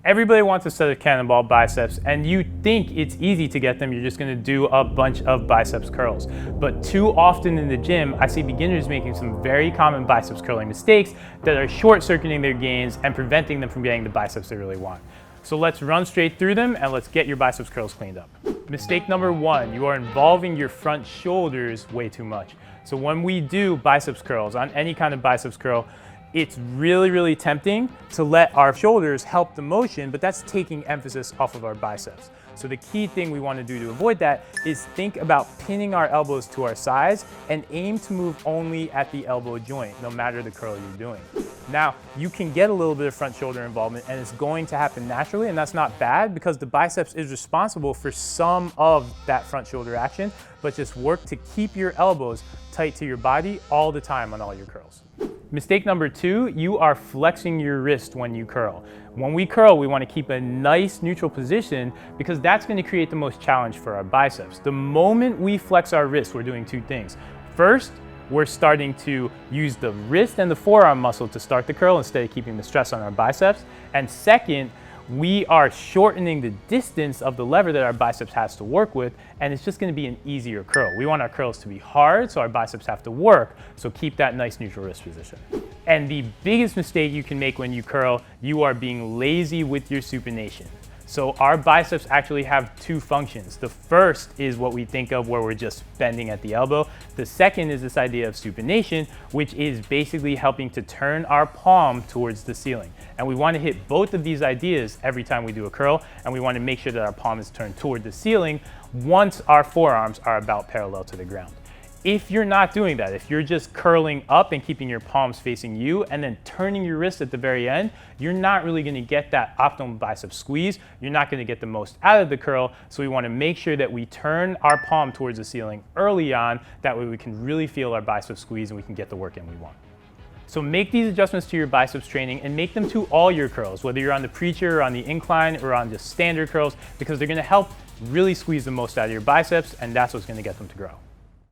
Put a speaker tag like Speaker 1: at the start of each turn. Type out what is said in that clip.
Speaker 1: Everybody wants a set of cannonball biceps, and you think it's easy to get them. You're just gonna do a bunch of biceps curls. But too often in the gym, I see beginners making some very common biceps curling mistakes that are short-circuiting their gains and preventing them from getting the biceps they really want. So let's run straight through them and let's get your biceps curls cleaned up. Mistake number one, you are involving your front shoulders way too much. So when we do biceps curls, on any kind of biceps curl, it's really tempting to let our shoulders help the motion, but that's taking emphasis off of our biceps. So the key thing we want to do to avoid that is think about pinning our elbows to our sides and aim to move only at the elbow joint, no matter the curl you're doing. Now, you can get a little bit of front shoulder involvement and it's going to happen naturally, and that's not bad because the biceps is responsible for some of that front shoulder action, but just work to keep your elbows tight to your body all the time on all your curls. Mistake number two, you are flexing your wrist when you curl. When we curl, we want to keep a nice neutral position because that's going to create the most challenge for our biceps. The moment we flex our wrist, we're doing two things. First, we're starting to use the wrist and the forearm muscle to start the curl instead of keeping the stress on our biceps. And second, we are shortening the distance of the lever that our biceps has to work with, and it's just going to be an easier curl. We want our curls to be hard, so our biceps have to work, so keep that nice neutral wrist position. And the biggest mistake you can make when you curl, you are being lazy with your supination. So our biceps actually have two functions. The first is what we think of where we're just bending at the elbow. The second is this idea of supination, which is basically helping to turn our palm towards the ceiling. And we want to hit both of these ideas every time we do a curl, and we want to make sure that our palm is turned toward the ceiling once our forearms are about parallel to the ground. If you're not doing that, if you're just curling up and keeping your palms facing you and then turning your wrist at the very end, you're not really going to get that optimal bicep squeeze. You're not going to get the most out of the curl. So we want to make sure that we turn our palm towards the ceiling early on. That way we can really feel our bicep squeeze and we can get the work in we want. So make these adjustments to your biceps training and make them to all your curls, whether you're on the preacher or on the incline or on just standard curls, because they're going to help really squeeze the most out of your biceps, and that's what's going to get them to grow.